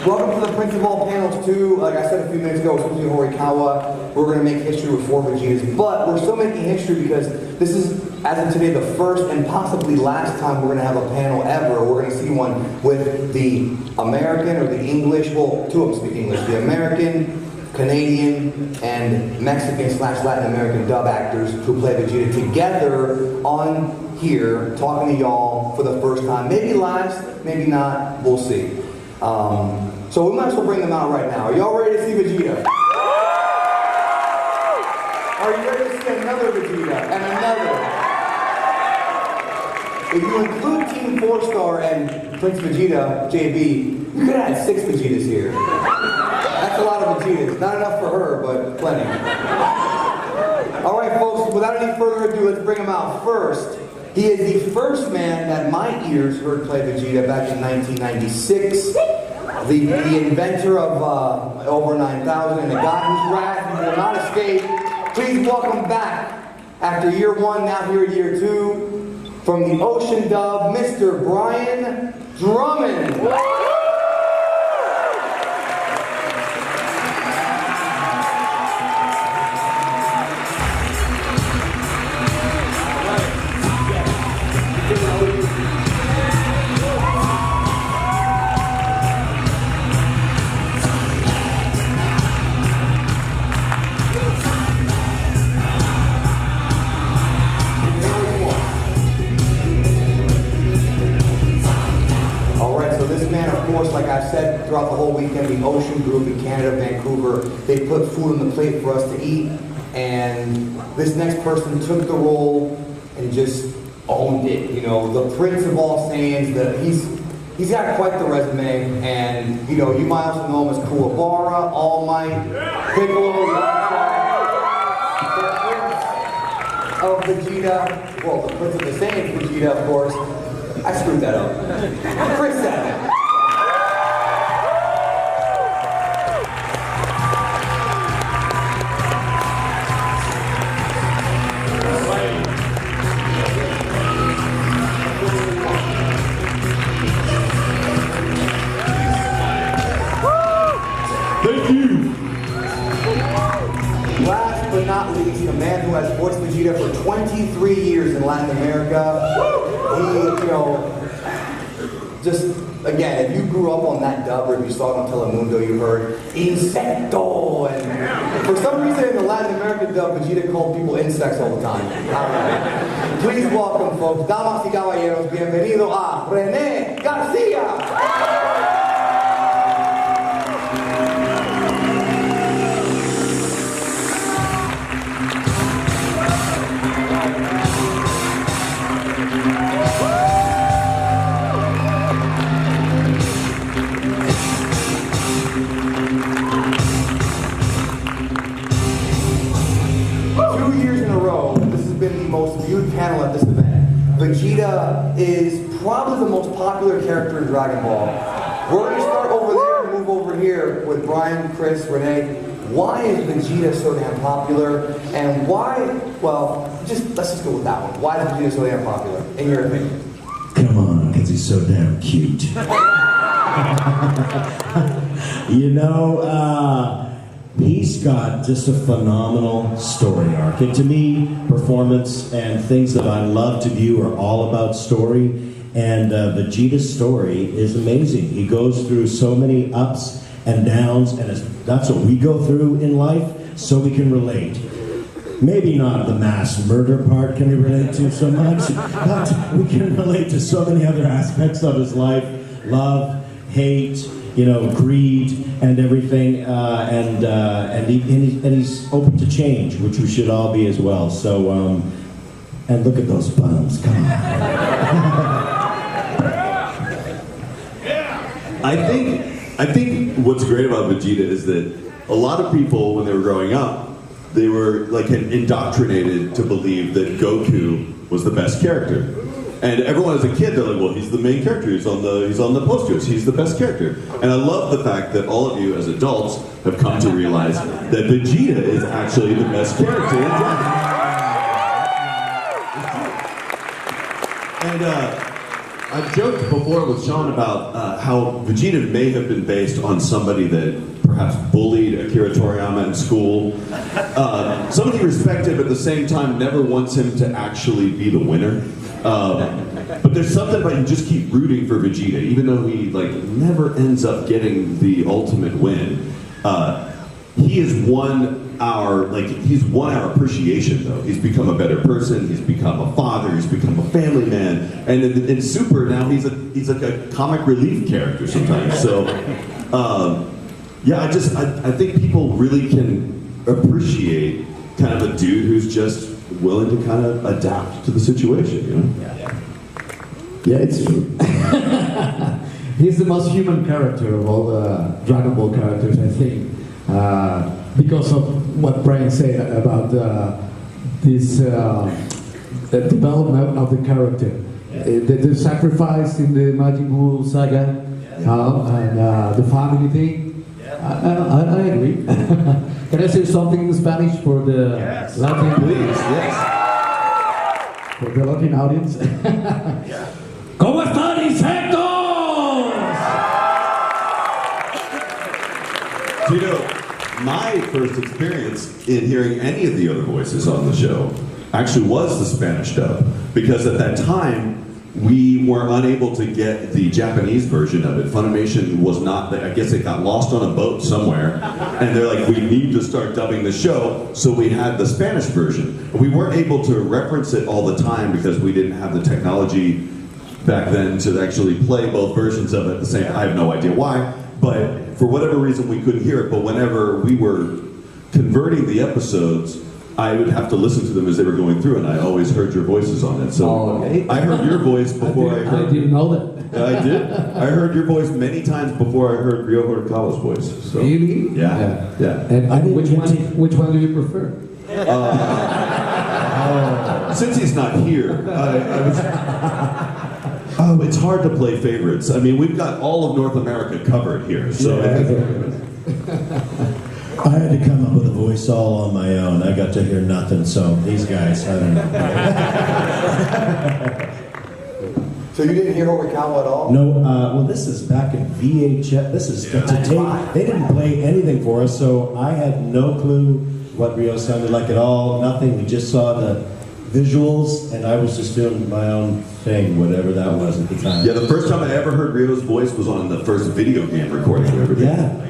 Welcome to the Prince of All Panels 2. Like I said a few minutes ago, we're supposed to be Horikawa. We're going to make history with 4 Vegetas, but we're still making history because this is, as of today, the first and possibly last time we're going to have a panel ever. We're going to see one with the American or the English, well, 2 of them speak English, the American, Canadian, and Mexican/Latin American dub actors who play Vegeta together on here, talking to y'all for the first time. Maybe last, maybe not, we'll see. So we might as well bring them out right now. Are y'all ready to see Vegeta? Are you ready to see another Vegeta and another? If you include Team 4-Star and Prince Vegeta, JB, you could have had 6 Vegetas here. That's a lot of Vegetas. Not enough for her, but plenty. Alright folks, without any further ado, let's bring him out first. He is the first man that my ears heard play Vegeta back in 1996. The inventor of over 9,000 and the guy whose wrath he will not escape. Please welcome back, after year 1, now here at year 2, from the Ocean Dub, Mr. Brian Drummond. Like I said, throughout the whole weekend, the Ocean Group in Canada, Vancouver, they put food on the plate for us to eat, and this next person took the role and just owned it. You know, the Prince of All Saiyans. He's got quite the resume, and you know, you might also know him as Kuwabara, All Might, Piccolo, the Prince of Vegeta. Well, the Prince of the Saiyans, Vegeta, of course. I screwed that up. Chris Sabat. Last but not least, a man who has voiced Vegeta for 23 years in Latin America. He, you know, just, again, if you grew up on that dub, or if you saw it on Telemundo, you heard Insecto, and for some reason in the Latin American dub, Vegeta called people insects all the time. Please welcome, folks, damas y caballeros, bienvenido a René García! Most viewed panel at this event. Vegeta is probably the most popular character in Dragon Ball. We're going to start over there and move over here with Brian, Chris, Renee. Why is Vegeta so damn popular? And why, well, let's just go with that one. Why is Vegeta so damn popular, in your opinion? Come on, because he's so damn cute. You know, he's got just a phenomenal story arc. And to me, performance and things that I love to view are all about story. And Vegeta's story is amazing. He goes through so many ups and downs, and that's what we go through in life, so we can relate. Maybe not the mass murder part can we relate to so much, but we can relate to so many other aspects of his life. Love, hate, you know, greed and everything, and he's open to change, which we should all be as well. So, and look at those bums, come on. I think what's great about Vegeta is that a lot of people, when they were growing up, they were like indoctrinated to believe that Goku was the best character. And everyone as a kid, they're like, well, he's the main character. He's on the posters. He's the best character. And I love the fact that all of you as adults have come to realize that Vegeta is actually the best character in Dragon Ball. And I've joked before with Sean about how Vegeta may have been based on somebody that perhaps bullied Akira Toriyama in school. Somebody respected, but at the same time never wants him to actually be the winner. But there's something about you just keep rooting for Vegeta, even though he never ends up getting the ultimate win. He has won our appreciation though. He's become a better person. He's become a father. He's become a family man. And in Super now he's like a comic relief character sometimes. So yeah, I think people really can appreciate kind of a dude who's just willing to kind of adapt to the situation. You know? Yeah, it's true. He's the most human character of all the Dragon Ball characters, I think. Because of what Brian said about this development of the character. The sacrifice in the Majin Buu saga, and the family thing. I agree. Can I say something in Spanish for the Latin? Please, yes. For the Latin audience. ¿Cómo están, insectos? You know, my first experience in hearing any of the other voices on the show actually was the Spanish dub, because at that time we were unable to get the Japanese version of it. Funimation was not, I guess it got lost on a boat somewhere, and they're like, we need to start dubbing the show, so we had the Spanish version. We weren't able to reference it all the time because we didn't have the technology back then to actually play both versions of it at the same time. I have no idea why, but for whatever reason we couldn't hear it. But whenever we were converting the episodes, I would have to listen to them as they were going through, and I always heard your voices on it. So I heard your voice before I heard... I didn't know that. I did. I heard your voice many times before I heard Ryo Horikawa's voice. So. Really? Yeah. And which one do you prefer? Since he's not here, I was... Oh, it's hard to play favorites. I mean, we've got all of North America covered here, so... I had to come up with a voice all on my own. I got to hear nothing, so these guys, I don't know. So you didn't hear Horikawa at all? No, well, this is back in VHS. This is to tape. They didn't play anything for us, so I had no clue what Ryo sounded like at all. Nothing. We just saw the visuals, and I was just doing my own thing, whatever that was at the time. Yeah, the first time I ever heard Ryo's voice was on the first video game recording we ever did. Yeah.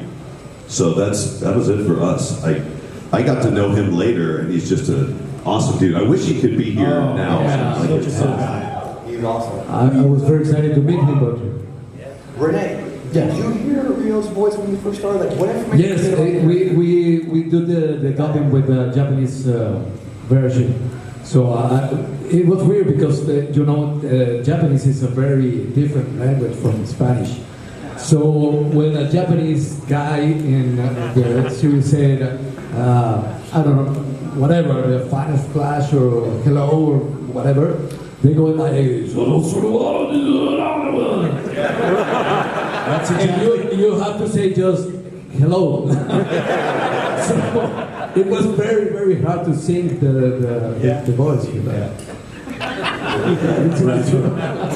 So that was it for us. I got to know him later, and he's just an awesome dude. I wish he could be here now. Yeah. Like, He's awesome. I was very excited to meet him, but... Renee, did you hear Ryo's voice when you first started? Like, what information? Yes, we do the dubbing with the Japanese version. So it was weird because Japanese is a very different language from Spanish. So when a Japanese guy in the series said, I don't know, whatever, the finest flash or hello or whatever, they go like, and you have to say just hello. So it was very, very hard to sing the voice.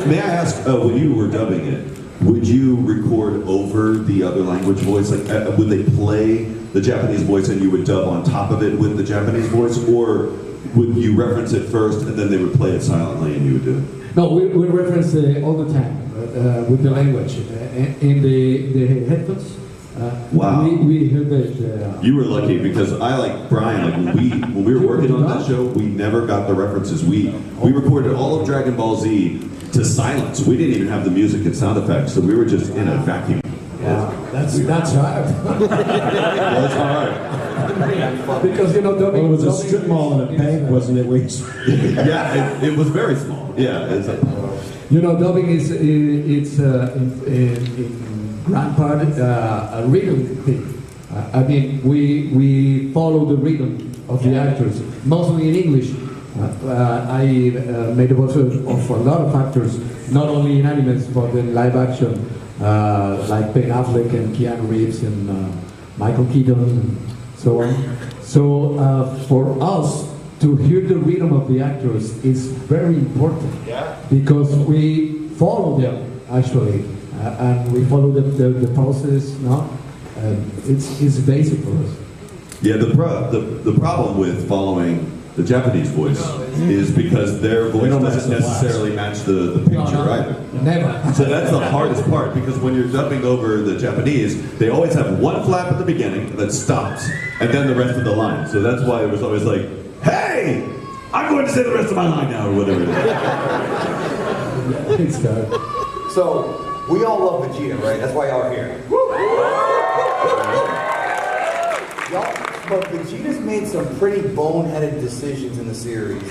May I ask, when you were dubbing it, would you record over the other language voice? Like, would they play the Japanese voice and you would dub on top of it with the Japanese voice, or would you reference it first and then they would play it silently and you would do it? No, we reference all the time with the language in the headphones. Wow. We heard that. You were lucky, because I, like Brian, like when we were working on that show, we never got the references. We recorded all of Dragon Ball Z to silence. We didn't even have the music and sound effects, so we were just in a vacuum. Yeah, that's hard. That's hard. Because Well, it was a strip mall in a bank, wasn't it? Yeah, it was very small. Yeah. Dubbing is in grand part a rhythm thing. I mean, we follow the rhythm of the actors, mostly in English, I made a voice of a lot of actors, not only in animes but in live action, like Ben Affleck and Keanu Reeves and Michael Keaton and so on. So for us to hear the rhythm of the actors is very important, because we follow them actually, and we follow the process. No, it's basic for us. Yeah, the problem with following the Japanese voice is because their voice doesn't necessarily match the picture either. Never. So that's the hardest part, because when you're dubbing over the Japanese, they always have one flap at the beginning that stops, and then the rest of the line. So that's why it was always like, hey, I'm going to say the rest of my line now, or whatever it is. So, we all love Vegeta, right? That's why y'all are here. But Vegeta's made some pretty boneheaded decisions in the series.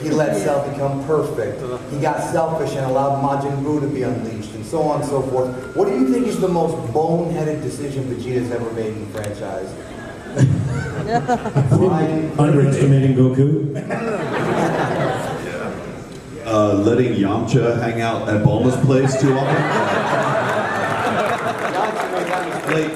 He let Cell become perfect. He got selfish and allowed Majin Buu to be unleashed, and so on and so forth. What do you think is the most boneheaded decision Vegeta's ever made in the franchise? Underestimating Goku? Letting Yamcha hang out at Bulma's place too often. Like,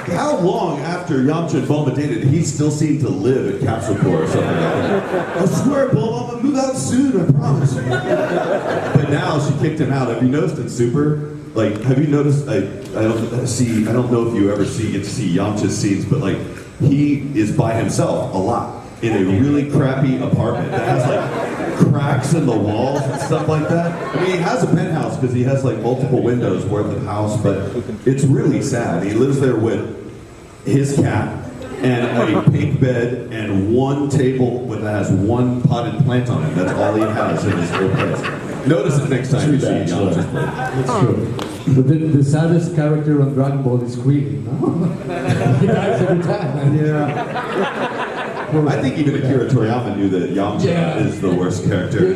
how long after Yamcha and Bulma dated, he still seemed to live at Capsule Corp or something like that? I swear, Bulma, I'm gonna move out soon, I promise. But now she kicked him out. Have you noticed in Super? Like, have you noticed? I don't know if you ever get to see Yamcha's scenes, but like, he is by himself a lot in a really crappy apartment that has like cracks in the walls and stuff like that. I mean, he has a penthouse because he has like multiple windows worth of house, but it's really sad. He lives there with his cat and a pink bed and one table that has one potted plant on it. That's all he has in his whole place. Notice it next time you see Yamcha's place. That's true. But the saddest character on Dragon Ball is Krillin, no? He dies every time. Yeah. I think even Akira Toriyama knew that Yamcha is the worst character.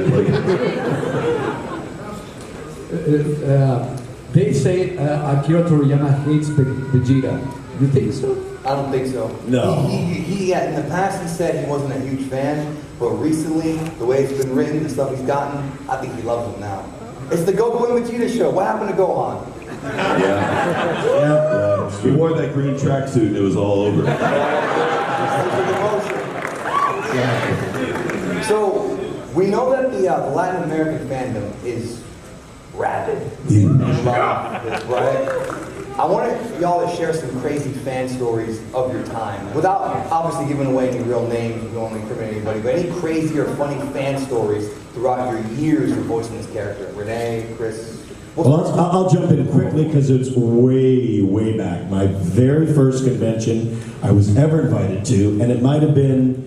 They say Akira Toriyama hates Vegeta. You think so? I don't think so. No. He in the past he said he wasn't a huge fan, but recently, the way it's been written, the stuff he's gotten, I think he loves him now. It's the Goku and Vegeta show. What happened to Gohan? Yeah. He wore that green tracksuit and it was all over. So, we know that the Latin American fandom is rabid. Right? I want y'all to share some crazy fan stories of your time, without obviously giving away any real names. We don't want to incriminate anybody, but any crazy or funny fan stories throughout your years of voicing this character. Renee, Chris. Well, I'll jump in quickly because it's way, way back. My very first convention I was ever invited to, and it might have been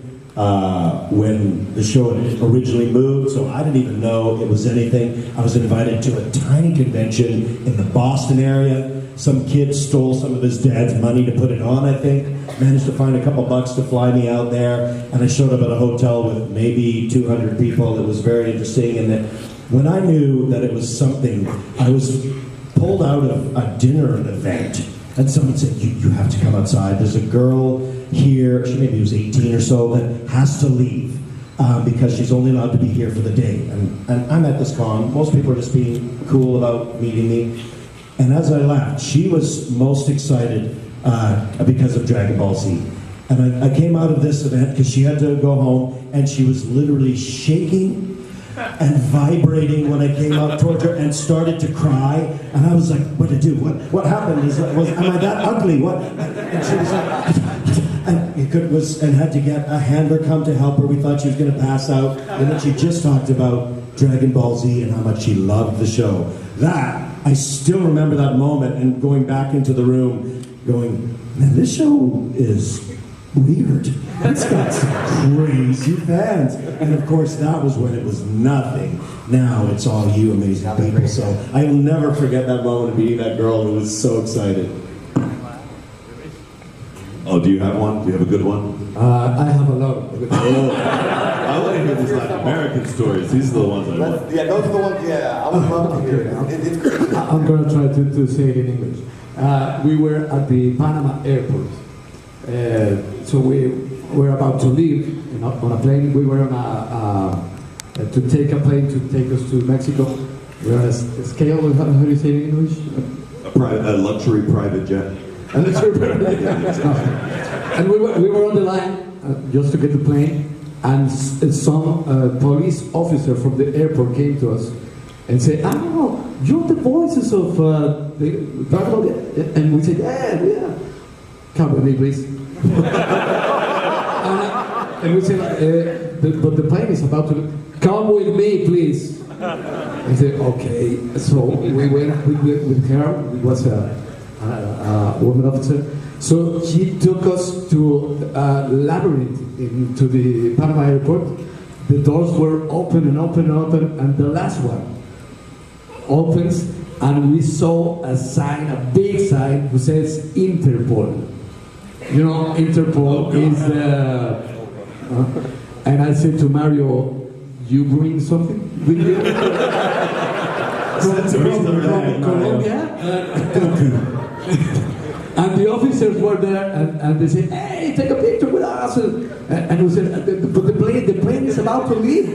when the show had originally moved, so I didn't even know it was anything. I was invited to a tiny convention in the Boston area. Some kid stole some of his dad's money to put it on, I think. Managed to find a couple bucks to fly me out there, and I showed up at a hotel with maybe 200 people. It was very interesting, and that when I knew that it was something, I was pulled out of a dinner event, and someone said, you have to come outside. There's a girl here, she maybe was 18 or so, that has to leave because she's only allowed to be here for the day. And I'm at this con. Most people are just being cool about meeting me. And as I left, she was most excited because of Dragon Ball Z. And I came out of this event because she had to go home, and she was literally shaking and vibrating when I came up towards her and started to cry. And I was like, what to do? What happened? Am I that ugly? What? And she was like, and had to get a handler come to help her. We thought she was going to pass out. And then she just talked about Dragon Ball Z and how much she loved the show. I still remember that moment and going back into the room going, man, this show is weird. It's got some crazy fans. And of course, that was when it was nothing. Now it's all you amazing people. So I'll never forget that moment of meeting that girl who was so excited. Oh, do you have one? Do you have a good one? I have a lot of good ones. Oh, I want to hear these Latin American stories. These are the ones I want. Yeah, those are the ones, yeah, I would love to hear it. It's crazy. I'm going to try to say it in English. We were at the Panama airport. So we were about to leave, on a plane. We were on to take a plane to take us to Mexico. We were on a scale. How do you say it in English? A luxury private jet. And we were on the line just to get the plane, and some police officer from the airport came to us and said, "Oh, you're the voices of the Dragon." And we said, "Yeah. Come with me, please." And we said, "But the plane is about to come with me, please." I said, "Okay." So we went with her. It was a woman officer. So she took us to a labyrinth into the Panama airport. The doors were open and open and open, and the last one opens, and we saw a sign, a big sign, who says Interpol. You know, Interpol is. And I said to Mario, "You bring something with you?" From Colombia. And the officers were there, and they said, "Hey, take a picture with us." And we said, "But the plane is about to leave."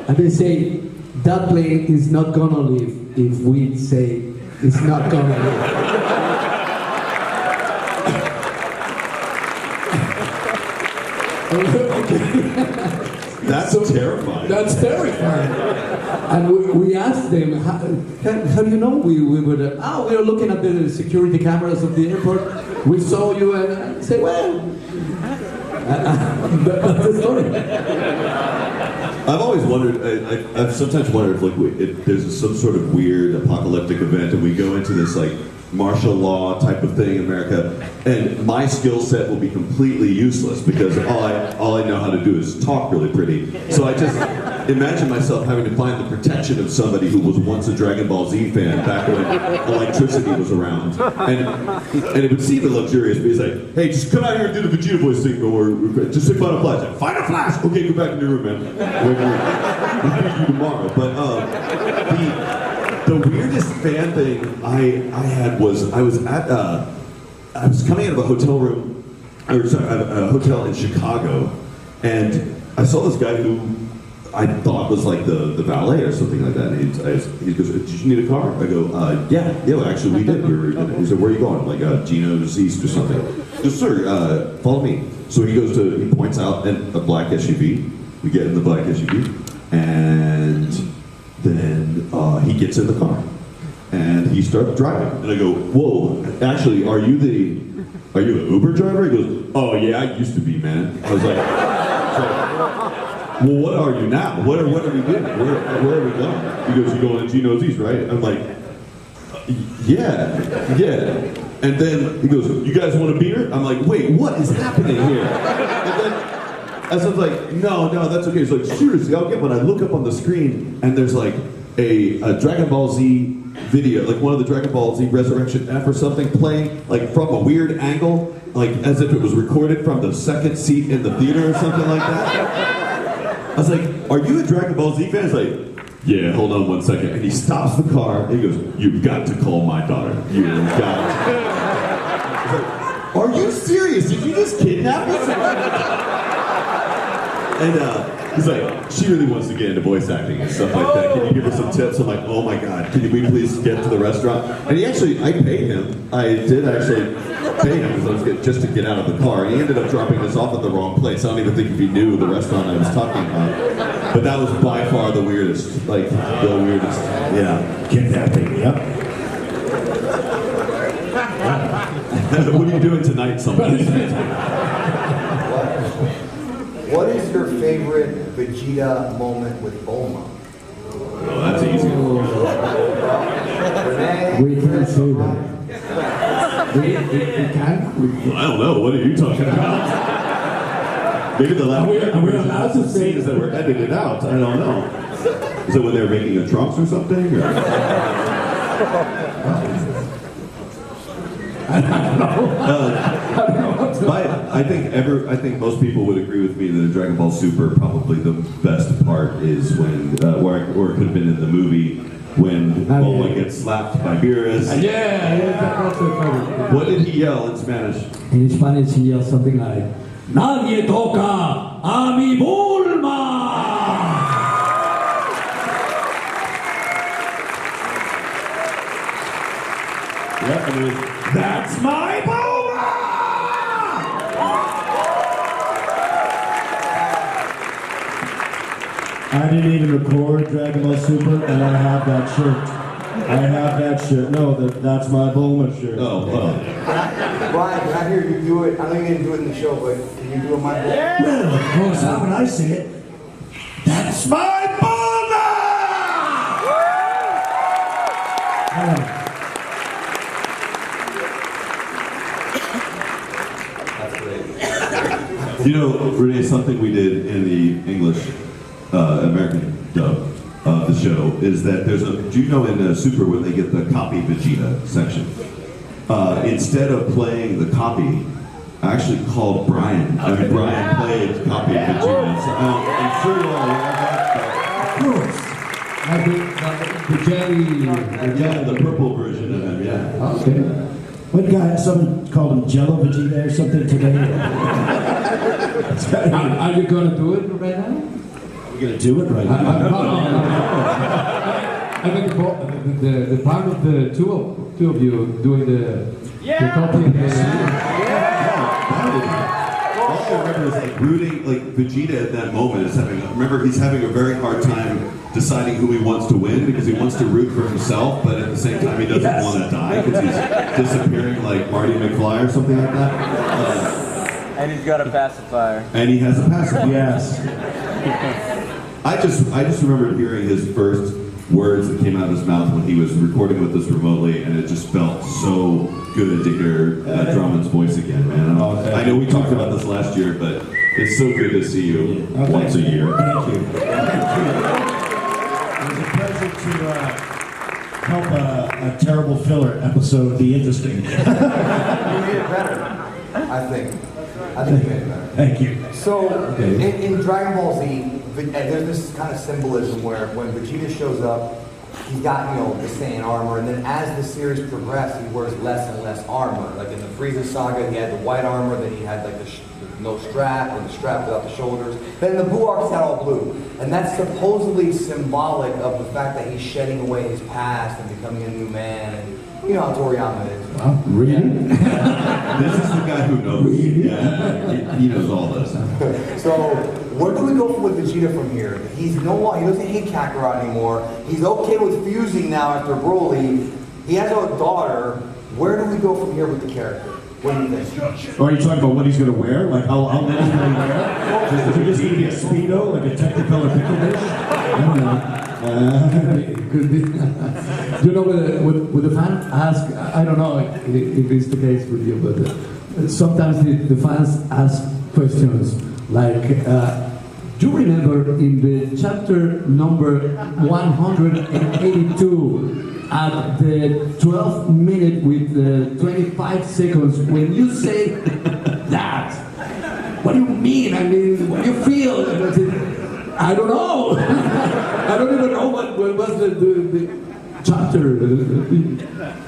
And they say, "That plane is not gonna leave if we say it's not gonna leave." That's terrifying. That's terrifying. And we asked them, how do you know? We were looking at the security cameras of the airport. We saw you, and I said, "Well, that's the story." I've always wondered. I've sometimes wondered if there's some sort of weird apocalyptic event, and we go into this like martial law type of thing in America, and my skill set will be completely useless because all I know how to do is talk really pretty. So I just imagine myself having to find the protection of somebody who was once a Dragon Ball Z fan back when electricity was around, and it would seem luxurious. But he's like, "Hey, just come out here and do the Vegeta voice thing, or just say find a flash." Like, "Find a flash." "Okay, go back in your room, man. We'll meet you tomorrow." But the weirdest fan thing I had was I was coming out of a hotel room, or sorry, a hotel in Chicago, and I saw this guy who I thought was like the valet or something like that. And he goes, "Did you need a car?" I go, yeah, actually we did. He said, "Where are you going?" I'm like, "Gino's East or something." He goes, "Sir, follow me." So he points out a black SUV. We get in the black SUV, and then he gets in the car, and he starts driving. And I go, "Whoa, actually, are you an Uber driver?" He goes, "Oh yeah, I used to be, man." I was like, "Well, what are you now? What are we doing? Where are we going?" He goes, "You going to Gino's East, right?" I'm like, yeah. And then he goes, "You guys want a beer?" I'm like, "Wait, what is happening here?" And then I was like, no, that's okay. He's like, "Seriously, I'll get one." I look up on the screen, and there's like a Dragon Ball Z video, like one of the Dragon Ball Z Resurrection F or something playing, like from a weird angle, like as if it was recorded from the second seat in the theater or something like that. I was like, "Are you a Dragon Ball Z fan?" He's like, "Yeah, hold on one second." And he stops the car, and he goes, "You've got to call my daughter. You've got to." I was like, "Are you serious? Did you just kidnap me?" And he's like, "She really wants to get into voice acting and stuff like that. Can you give her some tips?" I'm like, "Oh my God, can we please get to the restaurant?" And I paid him. I did actually pay him just to get out of the car. He ended up dropping us off at the wrong place. I don't even think if he knew the restaurant I was talking about. But that was by far the weirdest. Yeah. Kidnapping, yep. What are you doing tonight, somebody? What is your favorite Vegeta moment with Bulma? Oh, that's easy. René? We can't say that. We can't. I don't know. What are you talking about? Maybe the last we're allowed to say scenes that were edited out. I don't know. Is it when they're making a trunks or something? Or? I don't know. I think most people would agree with me that in Dragon Ball Super, probably the best part is when, or it could have been in the movie, when Bulma gets slapped by Beerus. Yeah, that's the favorite. What did he yell in Spanish? In Spanish, he yells something like, Nadie toca a mi Bulma. Yep, I mean, that's my Bulma! I didn't even record Dragon Ball Super, and I have that shirt. I have that shirt. No, that's my Bulma shirt. Oh, well. Brian, can I hear you do it? I know you didn't do it in the show, but can you do it my boy? Well, of course, how would I say it? That's my Bulma! That's great. You know, Renee, something we did in the English American dub of the show is that there's a, do you know in Super when they get the copy Vegeta section, instead of playing the copy, I actually called Brian. I mean, Brian played copy Vegeta. So, I'm sure you're all aware of that. Of course. I think the jelly. But yeah, the purple version of him, yeah. Okay. What guy, someone called him Jello Vegeta or something today? Are you gonna do it right now? We're gonna do it right No. now. I mean, the part of the two of you doing the copy. All I remember is like rooting, like Vegeta at that moment is having, remember he's having a very hard time deciding who he wants to win because he wants to root for himself, but at the same time he doesn't want to die because he's disappearing like Marty McFly or something like that. And he's got a pacifier. And he has a pacifier. Yes. I just remember hearing his first words that came out of his mouth when he was recording with us remotely, and it just felt so good to hear Drummond's voice again, man. I know we talked about this last year, but it's so good to see you once a year. Thank you. Thank you. It was a pleasure to help a terrible filler episode be interesting. You made it better, I think. I think you made it better. Thank you. So, in Dragon Ball Z, there's this kind of symbolism where when Vegeta shows up, he's got, you know, the Saiyan armor, and then as the series progressed, he wears less and less armor. Like in the Frieza saga, he had the white armor, then he had like the no strap, or the strap without the shoulders. Then the Buu arcs had all blue. And that's supposedly symbolic of the fact that he's shedding away his past and becoming a new man. And you know how Toriyama is. Huh? Really? This is the guy who knows. Yeah, he knows all this. So, where do we go with Vegeta from here? He's he doesn't hate Kakarot anymore. He's okay with fusing now after Broly. He has a daughter. Where do we go from here with the character? What do you think? Or are you talking about what he's going to wear? Like how many he's going to wear? Is he just going to be a Speedo, like a Technicolor pickle dish? I don't know. It could be. You know, with the fan ask, I don't know if it's the case with you, but sometimes the fans ask questions like, do you remember in the chapter number 182 at the 12th minute with 25 seconds when you say that? What do you mean? I mean, what do you feel? I don't know. I don't even know what was the chapter.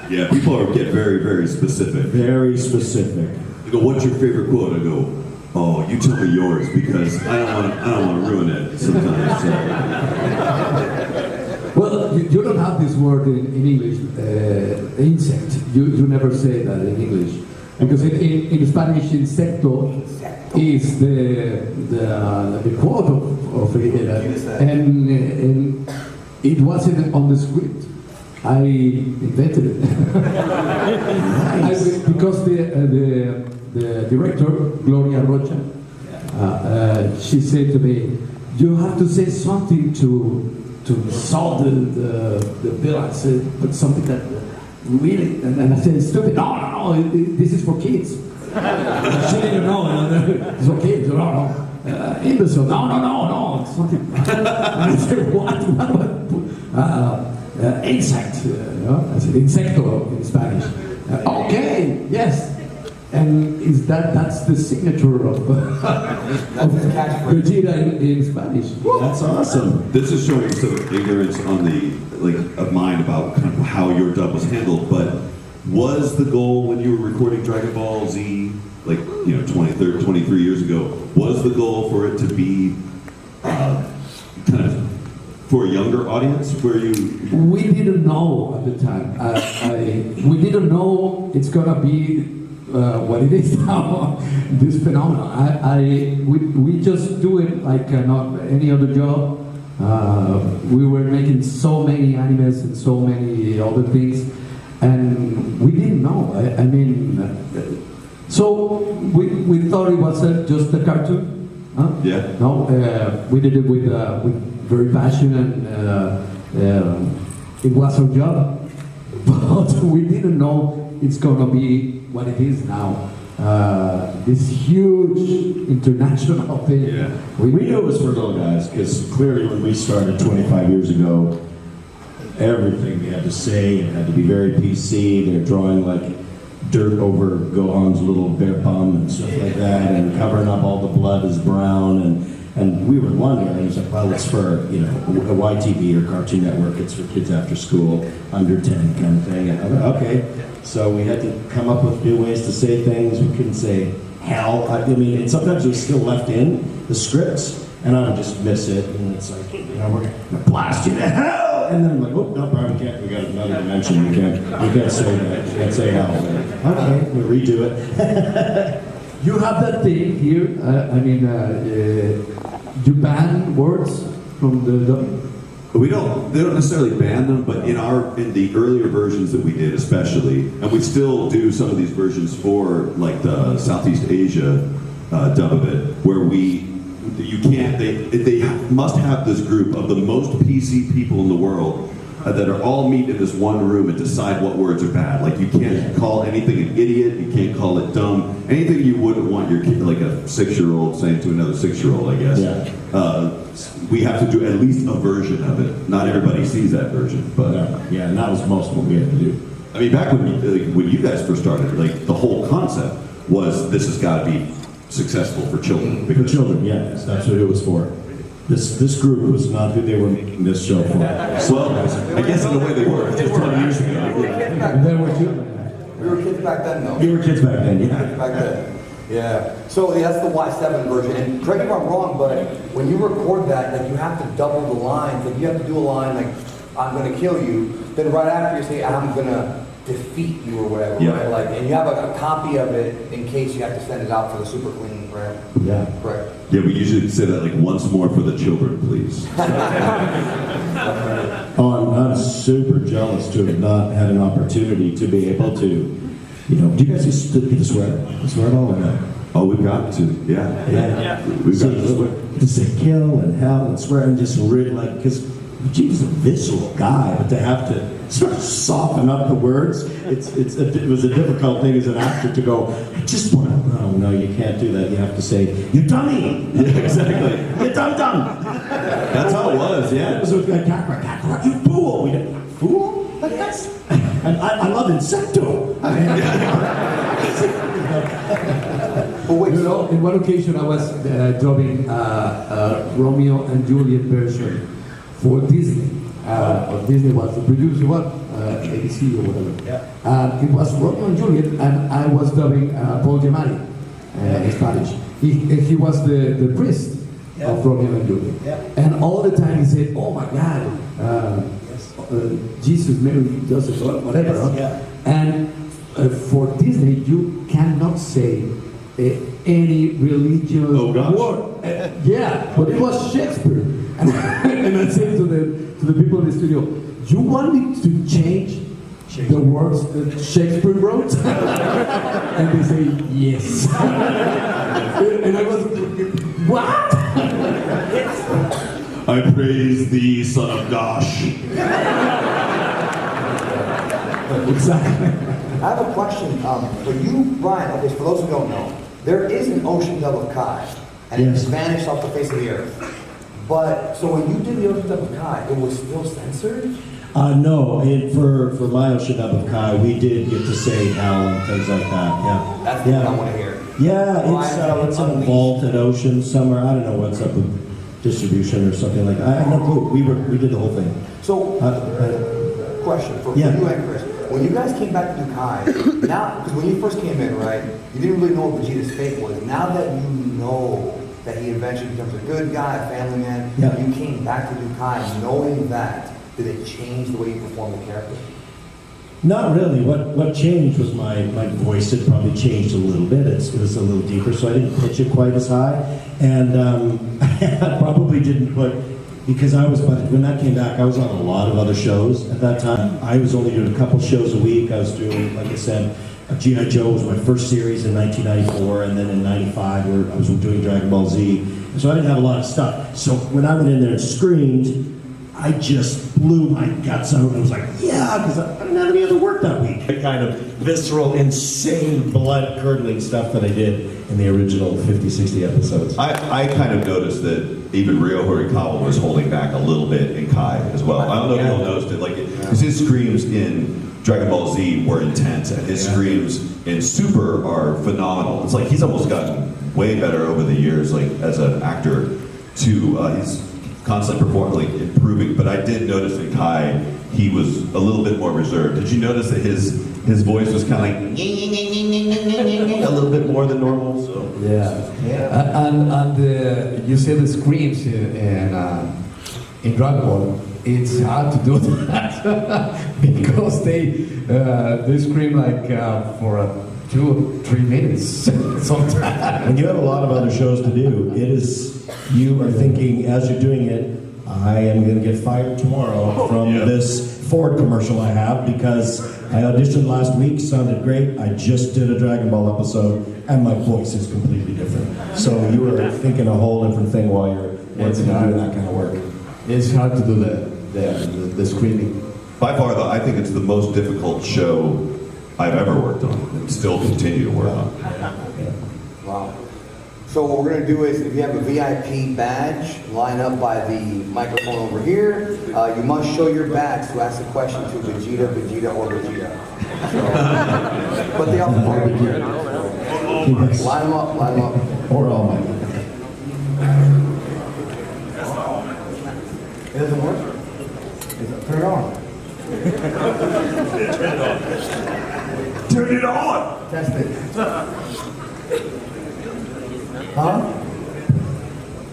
Yeah, people get very, very specific. Very specific. You go, what's your favorite quote? I go, oh, you tell me yours because I don't want to ruin it sometimes. Well, you don't have this word in English, insect. You never say that in English. Because in Spanish, insecto is the quote of Vegeta. And it wasn't on the script. I invented it. Because the director, Gloria Rocha, she said to me, you have to say something to solve the bill. I said, but something that really, and I said, stupid. No, this is for kids. She didn't know, it's for kids. No. Imbecile. No. Something. And I said, what? Insect. I said, insecto in Spanish. Okay, yes. And that's the signature of Vegeta in Spanish. That's awesome. This is showing some ignorance on of mine about kind of how your dub was handled, but was the goal when you were recording Dragon Ball Z like 23 years ago, was the goal for it to be kind of for a younger audience? Where you? We didn't know at the time. We didn't know it's gonna be what it is now. This phenomenon. We just do it like not any other job. We were making so many animes and so many other things, and we didn't know. I mean, so we thought it was just a cartoon. Huh? Yeah. No, we did it with very passion, and it was our job. But we didn't know it's gonna be what it is now. This huge international thing. Yeah. We knew it was for little guys because clearly when we started 25 years ago, everything we had to say, it had to be very PC. They're drawing like dirt over Gohan's little bear bum and stuff like that, and covering up all the blood is brown, and we were wondering, it was like, well, it's for, a YTV or Cartoon Network, it's for kids after school, under 10 kind of thing. And I went, okay. So we had to come up with new ways to say things. We couldn't say hell. I mean, and sometimes it was still left in the scripts, and I would just miss it, and it's like, we're gonna blast you to hell! And then I'm like, oh, no, Brian, we can't, we got another dimension, we can't say that, you can't say hell. Okay, we redo it. You have that thing here. You ban words from the. They don't necessarily ban them, but in the earlier versions that we did, especially, and we still do some of these versions for like the Southeast Asia dub of it, where they must have this group of the most PC people in the world that are all meet in this one room and decide what words are bad. Like you can't call anything an idiot, you can't call it dumb, anything you wouldn't want your kid, like a 6-year-old saying to another 6-year-old, I guess. Yeah. We have to do at least a version of it. Not everybody sees that version, but Yeah, and that was most of what we had to do. I mean, back when you guys first started, like the whole concept was this has got to be successful for children. For children, yes, that's what it was for. This group was not who they were making this show for. Well, I guess in a way they were. Just 20 years ago. There were children. We were kids back then, though. You were kids back then, yeah. Back then. Yeah. So that's the Y7 version. And correct me if I'm wrong, but when you record that, like you have to double the lines. Like you have to do a line like, I'm gonna kill you. Then right after you say, I'm gonna defeat you or whatever, Yeah. right? Like, and you have a copy of it in case you have to send it out for the super clean, right? Yeah. Correct. Yeah, we usually say that like once more for the children, please. Oh, I'm super jealous to have not had an opportunity to be able to, do you guys used to get to swear? Swear at all or no? Oh, we've got to, yeah. We've got to say kill and hell and swear and just like, because Vegeta's a visceral guy, but to have to sort of soften up the words, it was a difficult thing as an actor to go, I just want to, no, you can't do that. You have to say, you dummy! Yeah, exactly. You dumb! That's how it was, yeah. It was like, you fool! We did, fool? Like that's, and I love Insecto! But wait, so In one occasion, I was dubbing Romeo and Juliet version for Disney. Disney was the producer one, ABC or whatever. Yeah. It was Romeo and Juliet, and I was dubbing Paul Giamatti in Spanish. He was the priest of Romeo and Juliet. Yeah. And all the time he said, "Oh my God, Jesus, Mary, Joseph, whatever." Yes, yeah. And for Disney, you cannot say any religious word. Yeah, but it was Shakespeare. And I said to the people in the studio, "You want me to change the words that Shakespeare wrote?" And they say, "Yes." And I was, "What?" I praise thee, son of gosh. Exactly. I have a question for you, Brian. Okay, for those who don't know, there is an ocean dub of Kai, and it just vanished off the face of the earth. But so when you did the ocean dub of Kai, it was still censored? No, for my Ocean Dub of Kai, we did get to say hell and things like that. Yeah. That's what I want to hear. Yeah, it's in a vault at Ocean somewhere. I don't know what's up with distribution or something like that. I have no clue. We did the whole thing. So, question for Yeah. you and Chris. when you guys came back to do Kai, now, because when you first came in, right, you didn't really know what Vegeta's fate was. Now that you know that he eventually becomes a good guy, a family man, Yeah. you came back to do Kai knowing that, did it change the way you perform the character? Not really. What changed was my voice had probably changed a little bit. It was a little deeper, so I didn't pitch it quite as high. And I probably didn't put, because when that came back, I was on a lot of other shows at that time. I was only doing a couple shows a week. I was doing, like I said, G.I. Joe was my first series in 1994, and then in 95 I was doing Dragon Ball Z. So I didn't have a lot of stuff. So when I went in there and screamed, I just blew my guts out and I was like, yeah, because I didn't have any other work that week. The kind of visceral, insane, blood-curdling stuff that I did in the original 50, 60 episodes. I kind of noticed that even Ryo Horikawa was holding back a little bit in Kai as well. I don't know if you'll notice it, like, because his screams in Dragon Ball Z were intense, and his screams in Super are phenomenal. It's like he's almost gotten way better over the years, like as an actor. He's constantly performing, like improving. But I did notice in Kai he was a little bit more reserved. Did you notice that his voice was kind of like a little bit more than normal? So Yeah. And you see the screams in Dragon Ball. It's hard to do that because they scream like for 2 or 3 minutes sometimes. When you have a lot of other shows to do, you are thinking as you're doing it, I am going to get fired tomorrow from this Ford commercial I have because I auditioned last week, sounded great. I just did a Dragon Ball episode, and my voice is completely different. So you are thinking a whole different thing while you're working on doing that kind of work. It's hard to do the screaming. by far, though, I think it's the most difficult show I've ever worked on, and still continue to work on. Wow. So what we're going to do is, if you have a VIP badge, line up by the microphone over here. You must show your badge to ask a question to Vegeta, or Vegeta. So, but they also line them up. Or all my. It doesn't work? Turn it on. Turn it on! Test it. Huh?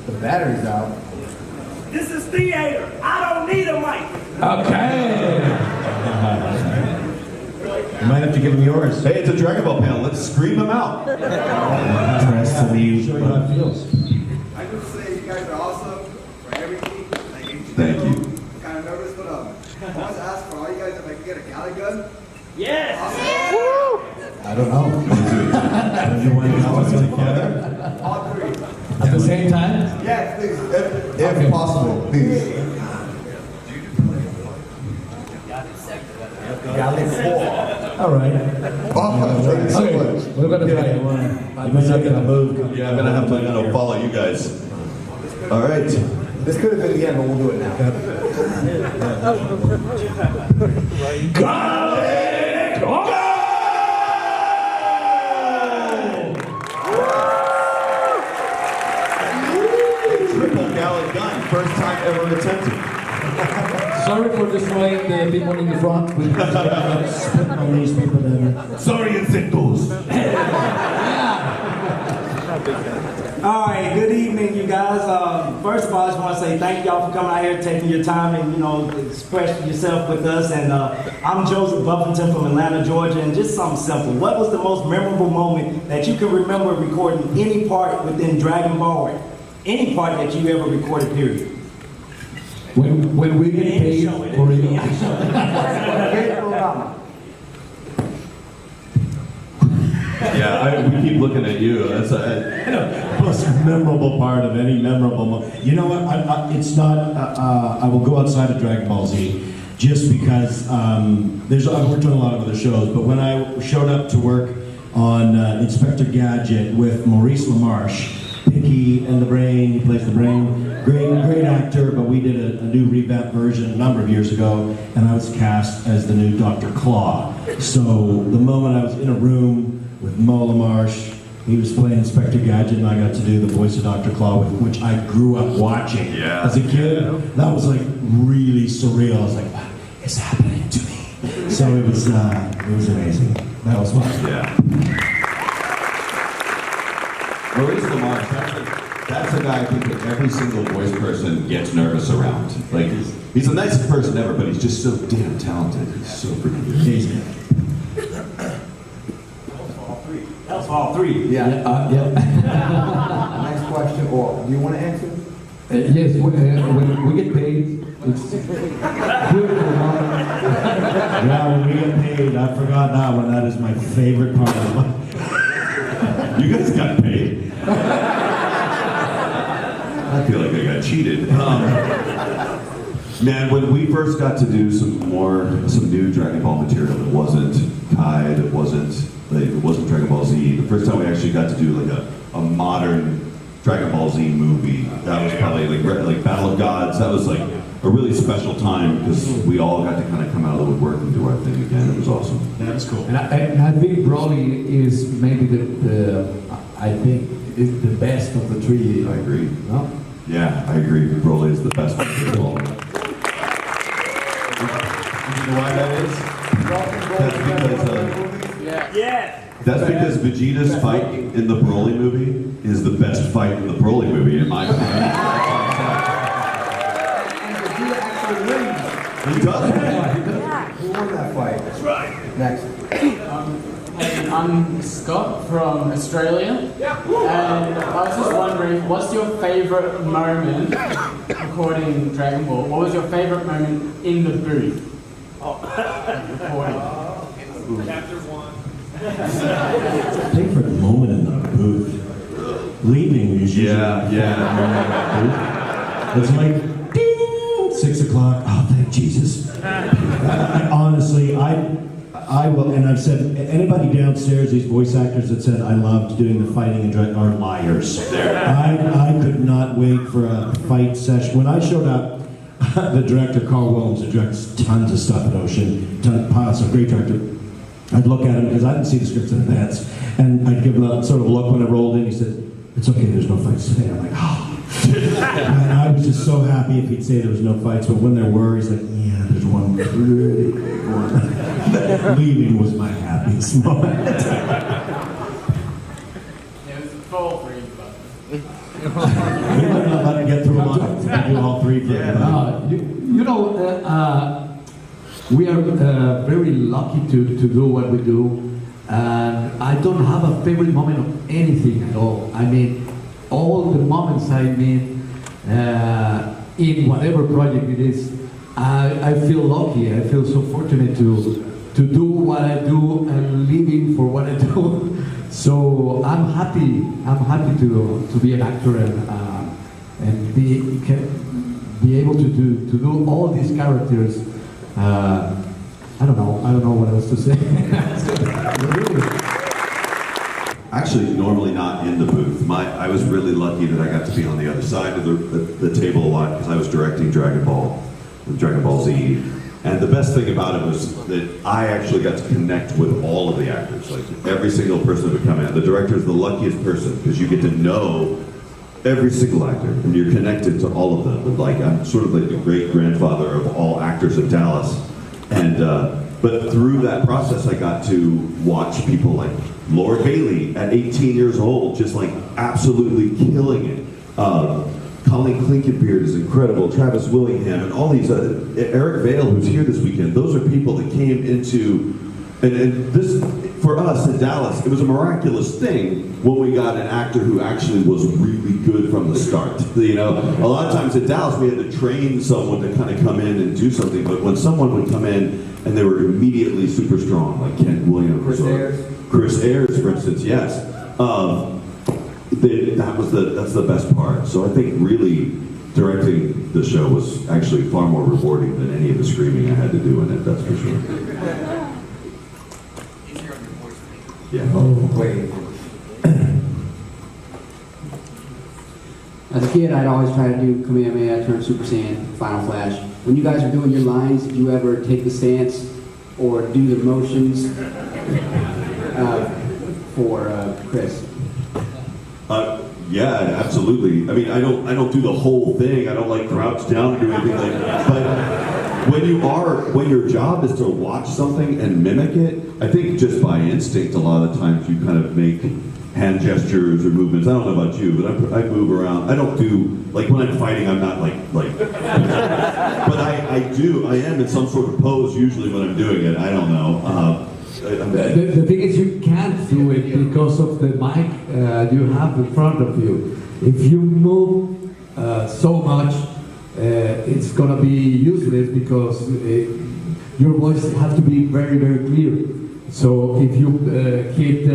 The battery's out. This is theater. I don't need a mic. Okay. You might have to give him yours. Hey, it's a Dragon Ball panel. Let's scream them out. Press to the show you how it feels. I just say you guys are awesome for everything. Thank you. Kind of nervous, but I want to ask for all you guys if I can get a galley gun. Yes. I don't know. You want to know what's together? All three. At the same time? Yes, please. If possible, please. All right. Okay, we're gonna try it. You might not get the move. Yeah, I'm gonna have to follow you guys. All right. This could have been the end, but we'll do it now. Garlic! Triple gallon gun, first time ever attempted. Sorry for destroying the people in the front. Spit on these people down. Sorry, insectos. All right. Good evening, you guys. First of all, I just want to say thank y'all for coming out here, taking your time, and expressing yourself with us. And I'm Joseph Buffington from Atlanta, Georgia. And just something simple. What was the most memorable moment that you can remember recording any part within Dragon Ball? Any part that you ever recorded, period. When we get paid for it. Yeah, we keep looking at you. That's Most memorable part of any memorable moment. You know what? It's not. I will go outside of Dragon Ball Z just because I've worked on a lot of other shows. But when I showed up to work on Inspector Gadget with Maurice LaMarche, Pinky and the Brain, he plays the Brain. Great actor, but we did a new revamped version a number of years ago, and I was cast as the new Dr. Claw. So the moment I was in a room with Mo LaMarche, he was playing Inspector Gadget, and I got to do the voice of Dr. Claw, which I grew up watching as a kid. That was like really surreal. I was like, wow, it's happening to me. So it was amazing. That was fun. Yeah. Maurice Lamarche, that's a guy I think that every single voice person gets nervous around. Like, he's the nicest person ever, but he's just so damn talented. He's so freaking good. Amazing. That was for all three. Yeah. Yeah. Next question, or do you want to answer? Yes, when we get paid, it's beautiful. Yeah, when we get paid, I forgot that one. That is my favorite part of it. You guys got paid? I feel like I got cheated. Man, when we first got to do some new Dragon Ball material, it wasn't Kai, it wasn't Dragon Ball Z. The first time we actually got to do like a modern Dragon Ball Z movie, that was probably like Battle of Gods. That was like a really special time because we all got to kind of come out of the woodwork and do our thing again. It was awesome. That was cool. And I think Broly is maybe I think is the best of the three. I agree. No? Yeah, I agree. Broly is the best one of all. You know why that is? That's because Vegeta's fight in the Broly movie is the best fight in the Broly movie, in my opinion. And Vegeta actually wins. He does. Who won that fight? That's right. Next. Hey, I'm Scott from Australia, and I was just wondering, what's your favorite moment recording Dragon Ball? What was your favorite moment in the booth? Recording. Favorite moment in the booth. Leaving is usually Yeah. It's like ding, 6 o'clock. Oh, thank Jesus. Honestly, I will, and I've said anybody downstairs, these voice actors that said I loved doing the fighting and are liars. I could not wait for a fight session. When I showed up, the director Carl Williams, who directs tons of stuff at Ocean, pilots, a great director. I'd look at him because I didn't see the scripts in advance, and I'd give him a sort of look when I rolled in. He said, "It's okay, there's no fights today." I'm like, "Oh." And I was just so happy if he'd say there was no fights, but when there were, he's like, "Yeah, there's one pretty big one." Leaving was my happiest moment. It was full for you, but We might not let him get through them all. Do all three for everybody. We are very lucky to do what we do, and I don't have a favorite moment of anything at all. I mean, all the moments in whatever project it is, I feel lucky. I feel so fortunate to do what I do and living for what I do. So I'm happy. I'm happy to be an actor and be able to do all these characters. I don't know what else to say. Actually, normally not in the booth. I was really lucky that I got to be on the other side of the table a lot because I was directing Dragon Ball Z. And the best thing about it was that I actually got to connect with all of the actors. Like every single person that would come in. The director is the luckiest person because you get to know every single actor and you're connected to all of them. Like I'm sort of like the great grandfather of all actors of Dallas. And but through that process, I got to watch people like Lord Bailey at 18 years old, just like absolutely killing it. Colleen Klinkenbeard is incredible. Travis Willingham and all these Eric Vale, who's here this weekend. Those are people that came into and this for us in Dallas. It was a miraculous thing when we got an actor who actually was really good from the start. You know, a lot of times in Dallas we had to train someone to kind of come in and do something. But when someone would come in and they were immediately super strong, like Kent Williams, Chris Ayers, for instance, yes. That's the best part. So I think really directing the show was actually far more rewarding than any of the screaming I had to do in it, that's for sure. Yeah. Oh, wait. As a kid, I'd always try to do Kamehameha, turn Super Saiyan, Final Flash. When you guys were doing your lines, did you ever take the stance or do the motions for Chris? Yeah, absolutely. I mean, I don't do the whole thing. I don't like crouch down or do anything like that. when your job is to watch something and mimic it, I think just by instinct, a lot of the times you kind of make hand gestures or movements. I don't know about you, but I move around. I don't do, like when I'm fighting, I'm not like, but I am in some sort of pose usually when I'm doing it. I don't know. The thing is, you can't do it because of the mic you have in front of you. If you move so much, it's gonna be useless because your voice has to be very, very clear. So if you hit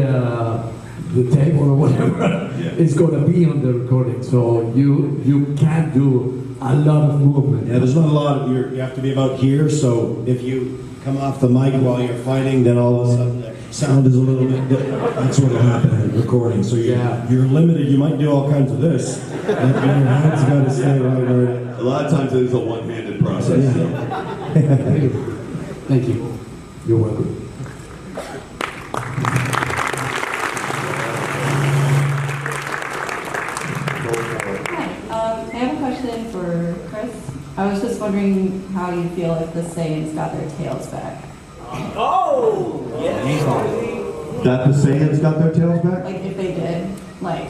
the table or whatever, it's gonna be on the recording. So you can't do a lot of movement. Yeah, there's not a lot of, you have to be about here, so if you come off the mic while you're fighting, then all of a sudden the sound is a little bit, that's what will happen in recording. So you're limited, you might do all kinds of this, but your hands got to stay right where it is. A lot of times it is a one-handed process. Yeah. So. Thank you. You're welcome. I have a question for Chris. I was just wondering how you feel if the Saiyans got their tails back. Oh! That the Saiyans got their tails back? Like, if they did, like,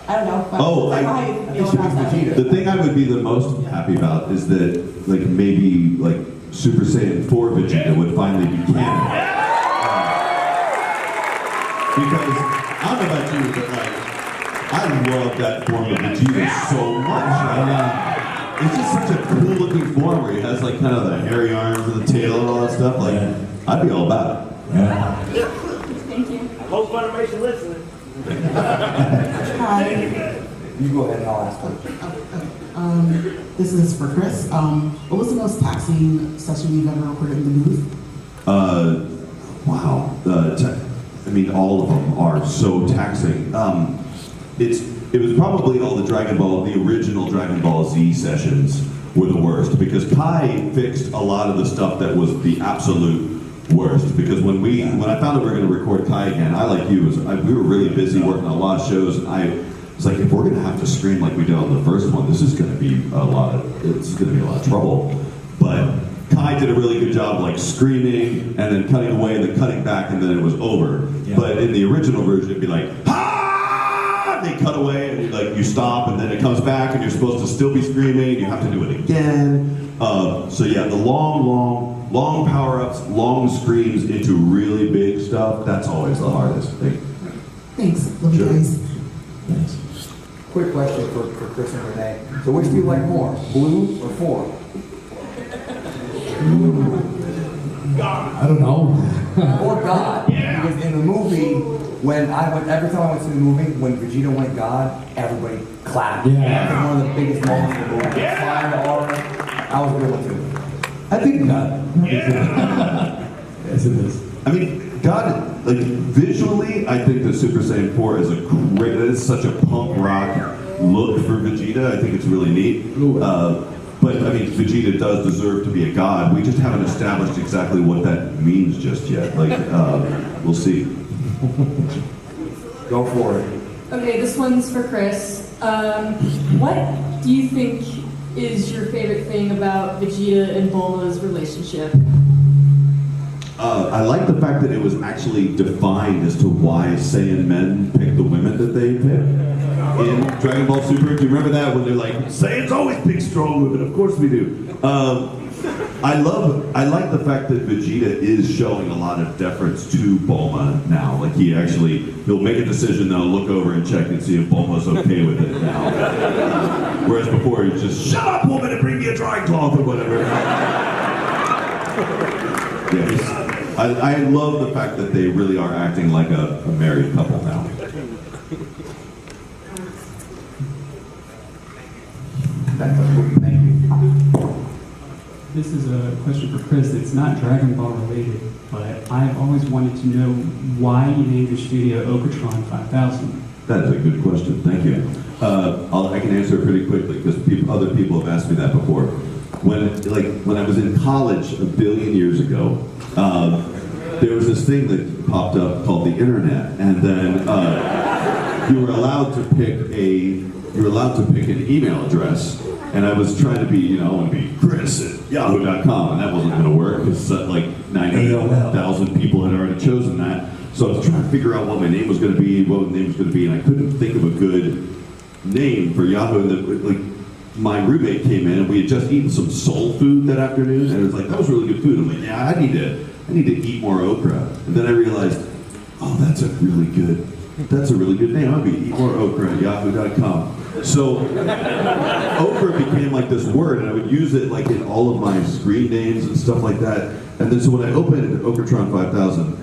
I don't know. Oh, how you feel about that. The thing I would be the most happy about is that, like, maybe, like, Super Saiyan 4 Vegeta would finally be canon. Because, I don't know about you, but, like, I love that form of Vegeta so much. It's just such a cool looking form where he has, like, kind of the hairy arms and the tail and all that stuff. Like, I'd be all about it. Thank you. Hope Funimation listening. Hi. You go ahead and I'll ask them. This is for Chris. What was the most taxing session you've ever recorded in the booth? Wow. I mean, all of them are so taxing. It was probably all the original Dragon Ball Z sessions were the worst because Kai fixed a lot of the stuff that was the absolute worst. Because when I found out we were going to record Kai again, I, like you, we were really busy working on a lot of shows. And I was like, if we're going to have to scream like we did on the first one, this is going to be a lot of trouble. But Kai did a really good job, like screaming and then cutting away and then cutting back, and then it was over. Yeah. But in the original version, it'd be like, ha! They cut away and you stop, and then it comes back, and you're supposed to still be screaming, and you have to do it again. So yeah, the long power-ups, long screams into really big stuff, that's always the hardest thing. Thanks. Love you guys. Thanks. Quick question for Chris and Renee. So which do you like more, blue or 4? I don't know. Or God. Because in the movie, every time I went to the movie, when Vegeta went God, everybody clapped. Yeah. That was one of the biggest moments of the movie. Flying the aura. That was a good one too. I think not. Yes, it is. I mean, God, like visually, I think the Super Saiyan 4 is it's such a punk rock look for Vegeta. I think it's really neat. But I mean, Vegeta does deserve to be a god. We just haven't established exactly what that means just yet. Like, we'll see. Go for it. Okay, this one's for Chris. What do you think is your favorite thing about Vegeta and Bulma's relationship? I like the fact that it was actually defined as to why Saiyan men pick the women that they pick. In Dragon Ball Super, do you remember that when they're like, Saiyans always pick strong women? Of course we do. I like the fact that Vegeta is showing a lot of deference to Bulma now. Like he'll make a decision, then he'll look over and check and see if Bulma's okay with it now. Whereas before he's just, shut up woman and bring me a dry cloth or whatever. Yeah, I love the fact that they really are acting like a married couple now. Thank you. This is a question for Chris. It's not Dragon Ball related, but I've always wanted to know why you named your studio Okatron 5000. That's a good question. Thank you. I can answer it pretty quickly because other people have asked me that before. When I was in college a billion years ago, there was this thing that popped up called the internet, and then you were allowed to pick an email address, And I was trying to be, you know, I want to be Chris at yahoo.com, and that wasn't going to work because like 98,000 people had already chosen that. So I was trying to figure out what my name was going to be, what my name was going to be, and I couldn't think of a good name for Yahoo. And like my roommate came in, and we had just eaten some soul food that afternoon, and it was like, that was really good food. I'm like, yeah, I need to eat more okra. And then I realized, oh, that's a really good name. I'll be eat more okra at yahoo.com. So okra became like this word, and I would use it like in all of my screen names and stuff like that. And then so when I opened Okratron 5000,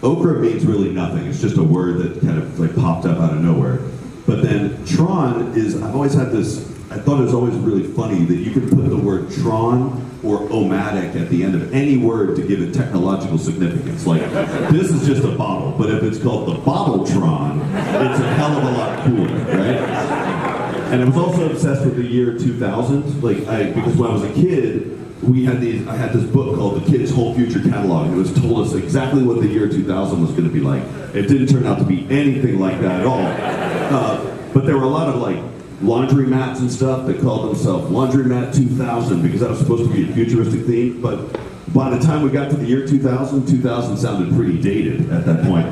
okra means really nothing. It's just a word that kind of like popped up out of nowhere. But then Tron is, I've always had this, I thought it was always really funny that you could put the word Tron or omatic at the end of any word to give it technological significance. Like, this is just a bottle, but if it's called the Bottletron, it's a hell of a lot cooler, right? And I was also obsessed with the year 2000, because when I was a kid, I had this book called The Kid's Whole Future Catalog, and it was told us exactly what the year 2000 was going to be like. It didn't turn out to be anything like that at all. But there were a lot of like laundromats and stuff that called themselves Laundromat 2000 because that was supposed to be a futuristic theme. But by the time we got to the year 2000, 2000 sounded pretty dated at that point.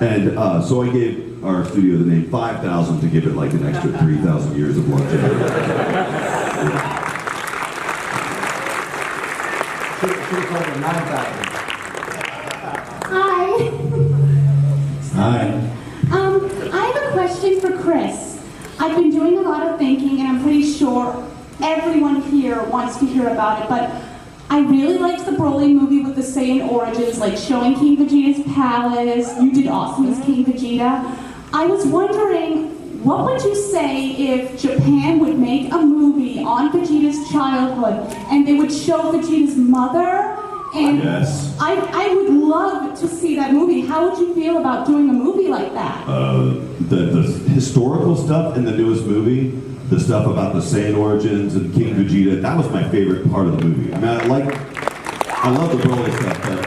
And so I gave our studio the name 5000 to give it like an extra 3,000 years of longevity. Hi. Hi. I have a question for Chris. I've been doing a lot of thinking, and I'm pretty sure everyone here wants to hear about it, but I really liked the Broly movie with the Saiyan origins, like showing King Vegeta's palace. You did awesome as King Vegeta. I was wondering, what would you say if Japan would make a movie on Vegeta's childhood and they would show Vegeta's mother? And yes. I would love to see that movie. How would you feel about doing a movie like that? The historical stuff in the newest movie, the stuff about the Saiyan origins and King Vegeta, that was my favorite part of the movie. I mean, I love the Broly stuff, but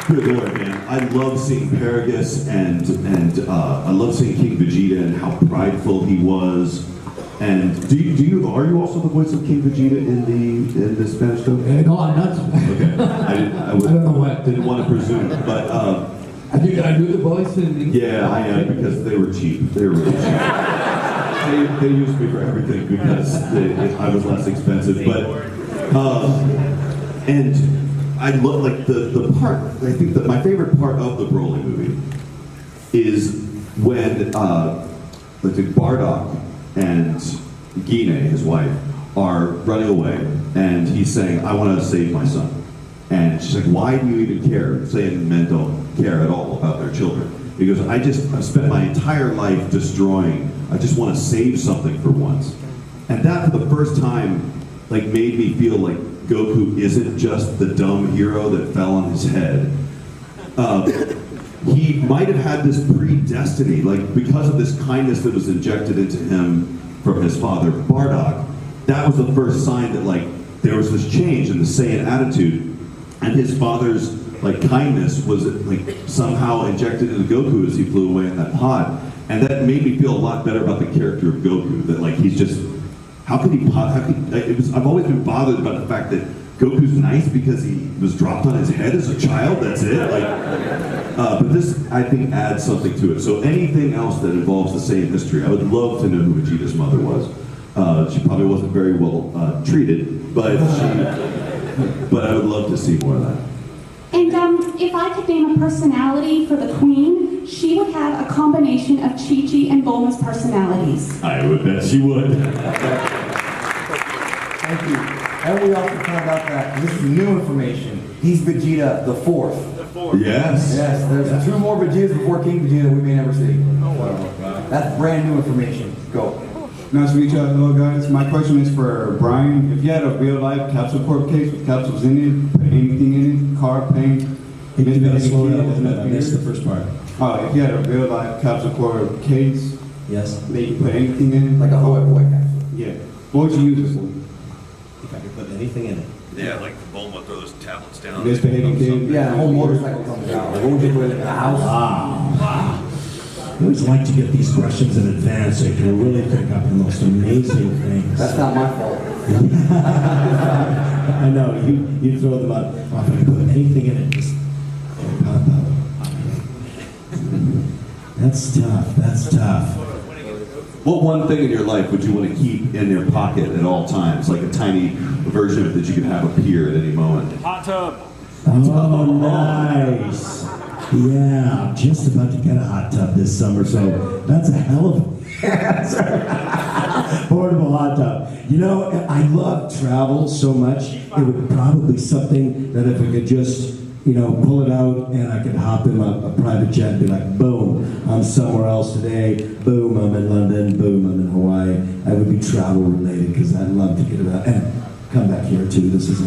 good lord, man, I love seeing Paragus and I love seeing King Vegeta and how prideful he was. And are you also the voice of King Vegeta in the Spanish dub? No, I'm not. Okay, I don't know what. Didn't want to presume, but I do the voice in. yeah, I am because they were cheap. They were really cheap. They used me for everything because I was less expensive. But and I love like the part. I think that my favorite part of the Broly movie is when Bardock and Gine, his wife, are running away, and he's saying, I want to save my son. And she's like, why do you even care? Saying men don't care at all about their children. He goes, I've spent my entire life destroying, I just want to save something for once. And that, for the first time, like made me feel like Goku isn't just the dumb hero that fell on his head. He might have had this predestiny, like because of this kindness that was injected into him from his father, Bardock. That was the first sign that like there was this change in the Saiyan attitude, and his father's like kindness was like somehow injected into Goku as he flew away in that pod, and that made me feel a lot better about the character of Goku. That like he's just I've always been bothered about the fact that Goku's nice because he was dropped on his head as a child. That's it. But this, I think, adds something to it. So anything else that involves the Saiyan history, I would love to know who Vegeta's mother was. She probably wasn't very well treated, but I would love to see more of that. And if I could name a personality for the Queen, she would have a combination of Chi-Chi and Bulma's personalities. I would bet she would. Thank you. And we also found out that this is new information. He's Vegeta the Fourth. Yes. Yes, there's 2 more Vegetas before King Vegeta we may never see. Oh, wow. That's brand new information. Go. Nice to meet you. Hello, guys. My question is for Brian. If you had a real-life capsule corp case with capsules in it, put anything in it, car, paint, I missed the first part. Oh, if you had a real-life capsule corp case, yes, that you put anything in it, like a Hoy Boy capsule. Yeah. What would you use it for? If I could put anything in it. Yeah, like the Bulma throw those tablets down. Misbehaving kid. Yeah, a whole motorcycle comes out. Like, what would you put in a house? I always like to get these questions in advance so you can really pick up the most amazing things. That's not my fault. I know, you throw them out. Oh, if I put anything in it, just pop up. That's tough. What one thing in your life would you want to keep in your pocket at all times, like a tiny version of it that you could have appear at any moment? Hot tub. Oh, nice. Yeah, I'm just about to get a hot tub this summer, so that's a hell of a answer. Portable hot tub. You know, I love travel so much, it would probably be something that if I could just, pull it out and I could hop in a private jet and be like, boom, I'm somewhere else today, boom, I'm in London, boom, I'm in Hawaii. I would be travel related because I'd love to get around and come back here too. This is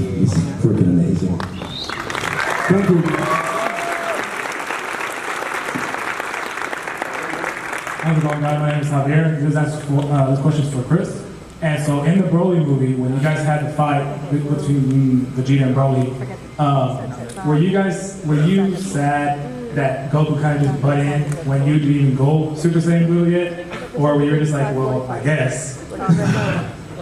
freaking amazing. Thank you. How's it going, guys? My name is Javier. This question is for Chris. And so in the Broly movie, when you guys had the fight between Vegeta and Broly, were you sad that Goku kind of just butt in when you didn't even go Super Saiyan Blue yet? Or were you just like, well, I guess?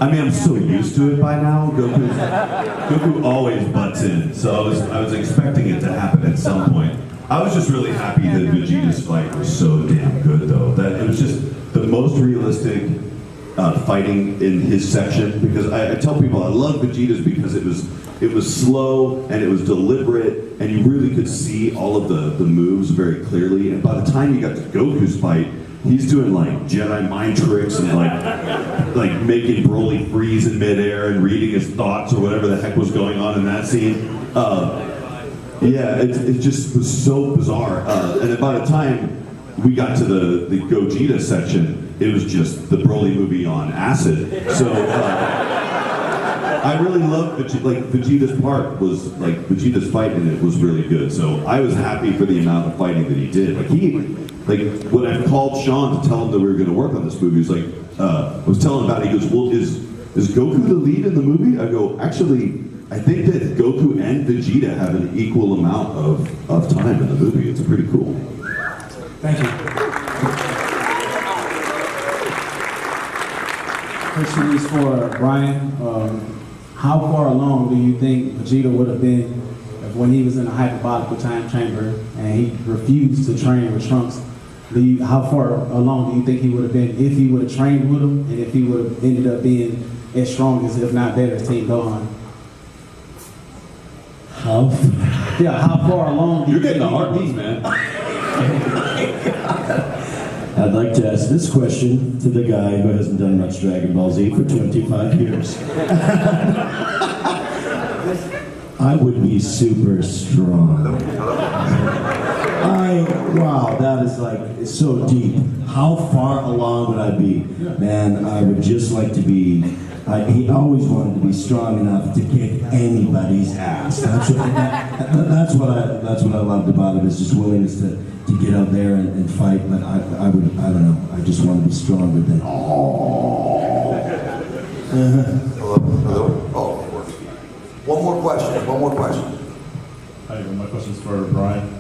I mean, I'm so used to it by now. Goku always butts in, so I was expecting it to happen at some point. I was just really happy that Vegeta's fight was so damn good, though. That it was just the most realistic fighting in his section. Because I tell people I love Vegeta's because it was slow and it was deliberate, and you really could see all of the moves very clearly. And by the time you got to Goku's fight, he's doing like Jedi mind tricks and like making Broly freeze in midair and reading his thoughts or whatever the heck was going on in that scene. Yeah, it just was so bizarre. And then by the time we got to the Gogeta section, it was just the Broly movie on acid. So I really loved Vegeta's part was like Vegeta's fight in it was really good. So I was happy for the amount of fighting that he did. When I called Sean to tell him that we were going to work on this movie, he was like, I was telling him about it. He goes, well, is Goku the lead in the movie? I go, actually, I think that Goku and Vegeta have an equal amount of time in the movie. It's pretty cool. Thank you. Question is for Brian. How far along do you think Vegeta would have been when he was in a hyperbolical time chamber and he refused to train with Trunks? How far along do you think he would have been if he would have trained with him and if he would have ended up being as strong as, if not better, as Team Gohan? How far along? You're getting the hard ones, man. I'd like to ask this question to the guy who hasn't done much Dragon Ball Z for 25 years. I would be super strong. Wow, that is it's so deep. How far along would I be? Man, I would just like to be, he always wanted to be strong enough to kick anybody's ass. That's what I loved about it, is just willingness to get out there and fight. But I don't know, I just want to be stronger than all. Hello? Oh, it works. One more question. Hi, my question is for Brian.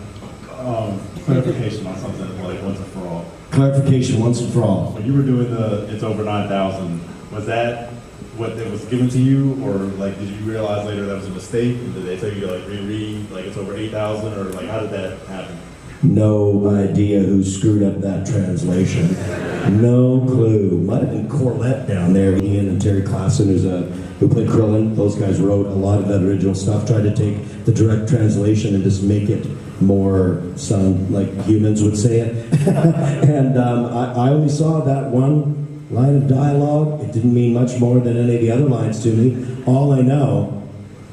Clarification on something like once and for all. Clarification once and for all. When you were doing It's Over 9,000, was that what it was given to you, or did you realize later that was a mistake? Did they tell you to reread It's Over 8,000, or how did that happen? No idea who screwed up that translation. No clue. Might have been Corlett down there. Ian and Terry Klassen, who played Krillin. Those guys wrote a lot of that original stuff. Tried to take the direct translation and just make it more sound like humans would say it. And I only saw that one line of dialogue. It didn't mean much more than any of the other lines to me. All I know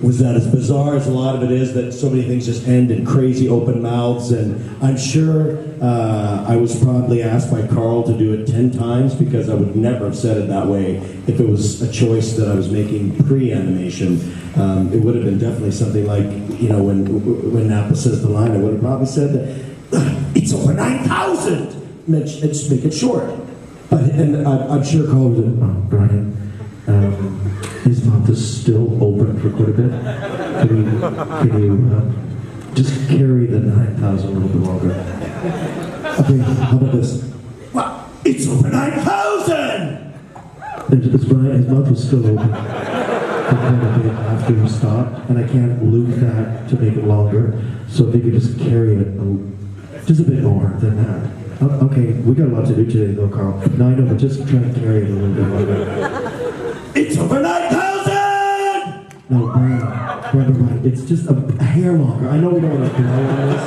was that, as bizarre as a lot of it is, that so many things just end in crazy open mouths. And I'm sure I was probably asked by Carl to do it 10 times, because I would never have said it that way if it was a choice that I was making pre-animation. It would have been definitely something like, when Nappa says the line, I would have probably said that, it's over 9,000! Let's make it short. And I'm sure Carl would have, Brian, his mouth is still open for quite a bit. Can you just carry the 9,000 a little bit longer? Okay, how about this? Well, it's over 9,000! It's Brian, his mouth was still open. After he stopped, and I can't loop that to make it longer. So if you could just carry it just a bit more than that. Okay, we got a lot to do today though, Carl. No, I know, but just try to carry it a little bit longer. It's over 9,000! No, Brian, it's just a hair longer. I know we don't want to dwell on this,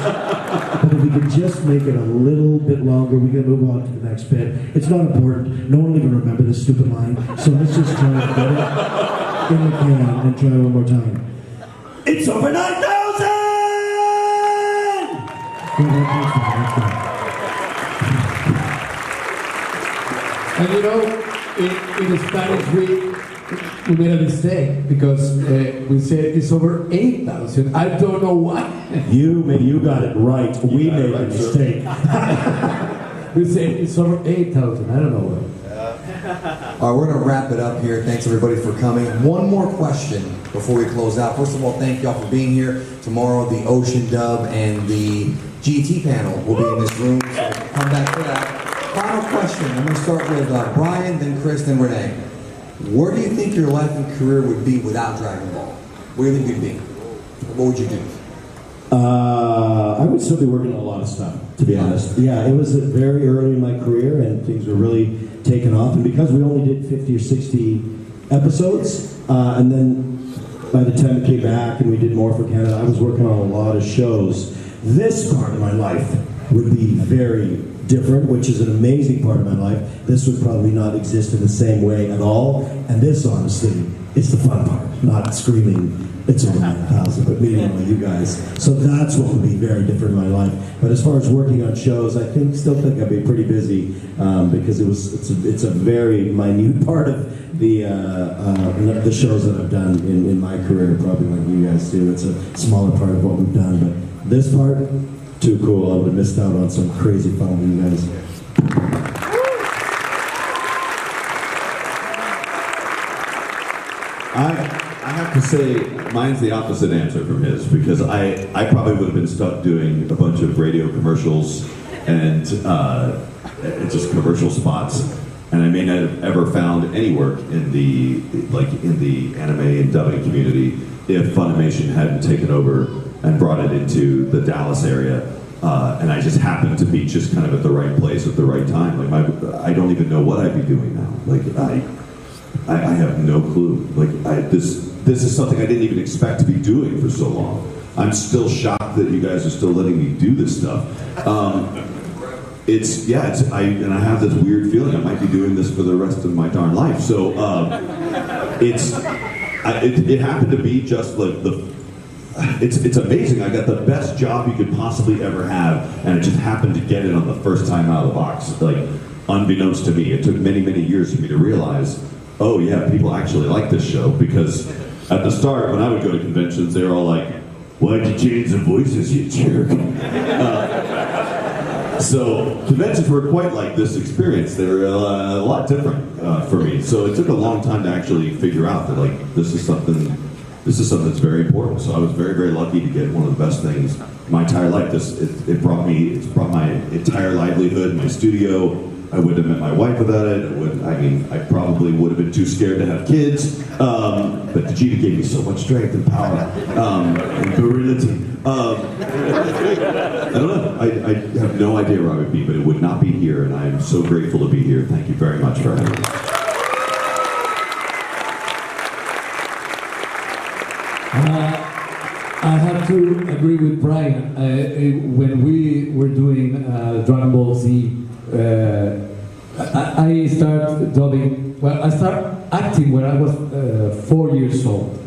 but if we could just make it a little bit longer, we can move on to the next bit. It's not important. No one will even remember this stupid line. So let's just try to get it in the can and try one more time. It's over 9,000! And you know, in Spanish we made a mistake because we said it's over 8,000. I don't know why. You got it right. We made a mistake. We said it's over 8,000. I don't know why. All right, we're going to wrap it up here. Thanks everybody for coming. One more question before we close out. First of all, thank y'all for being here. Tomorrow, the Ocean Dub and the GT panel will be in this room, so come back for that. Final question. I'm going to start with Brian, then Chris, then Renee. Where do you think your life and career would be without Dragon Ball? Where do you think you'd be? What would you do? I would still be working on a lot of stuff, to be honest. Yeah, it was very early in my career, and things were really taking off. And because we only did 50 or 60 episodes, and then by the time it came back and we did more for Canada, I was working on a lot of shows. This part of my life would be very different, which is an amazing part of my life. This would probably not exist in the same way at all. And this, honestly, is the fun part, not screaming, it's over 9,000, but meeting all you guys. So that's what would be very different in my life. But as far as working on shows, I still think I'd be pretty busy because it's a very minute part of the shows that I've done in my career, probably like you guys do. It's a smaller part of what we've done, but this part, too cool. I would have missed out on some crazy fun with you guys. I have to say, mine's the opposite answer from his, because I probably would have been stuck doing a bunch of radio commercials and just commercial spots, and I may not have ever found any work in the anime and dubbing community if Funimation hadn't taken over and brought it into the Dallas area, and I just happened to be just kind of at the right place at the right time. I don't even know what I'd be doing now. I have no clue. This is something I didn't even expect to be doing for so long. I'm still shocked that you guys are still letting me do this stuff. I have this weird feeling I might be doing this for the rest of my darn life. So it happened to be just like it's amazing. I got the best job you could possibly ever have, and I just happened to get it on the first time out of the box. Like, unbeknownst to me, it took many, many years for me to realize, oh yeah, people actually like this show, because at the start, when I would go to conventions, they were all like, why'd you change the voices, you jerk? So conventions were quite like this experience. They were a lot different for me. So it took a long time to actually figure out that this is something that's very important. So I was very, very lucky to get one of the best things my entire life. It's brought my entire livelihood, my studio. I wouldn't have met my wife without it. I probably would have been too scared to have kids. But Vegeta gave me so much strength and power and virility. I don't know. I have no idea where I would be, but it would not be here, and I am so grateful to be here. Thank you very much for having me. I have to agree with Brian. When we were doing Dragon Ball Z, I started dubbing. Well, I started acting when I was 4 years old.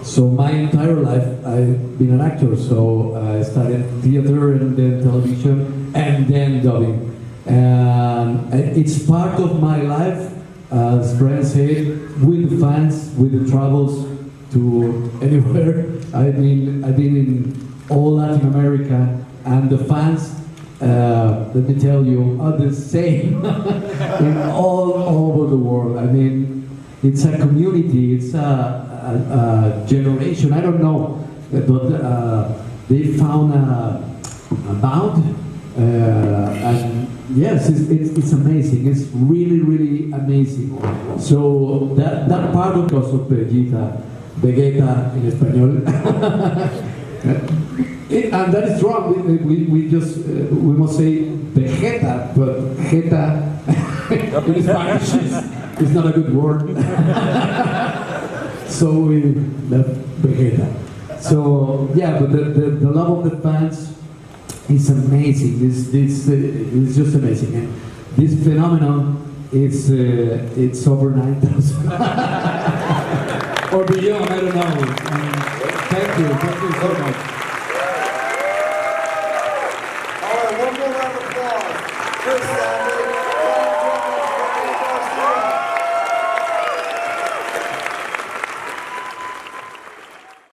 So my entire life I've been an actor. So I started theater and then television and then dubbing. And it's part of my life, as Brian said, with the fans, with the travels to anywhere. I've been in all Latin America, and the fans, let me tell you, are the same in all over the world. I mean, it's a community, it's a generation, I don't know, but they found a bond And yes, it's amazing. It's really, really amazing. So that part of Vegeta en español, and that is wrong. We just we must say Vegeta, but Vegeta in Spanish is not a good word. So we left Vegeta. So yeah, but the love of the fans is amazing. It's just amazing. And this phenomenon, it's over 9,000 or beyond. I don't know. Thank you so much. All right, one more round of applause. Chris Sabat.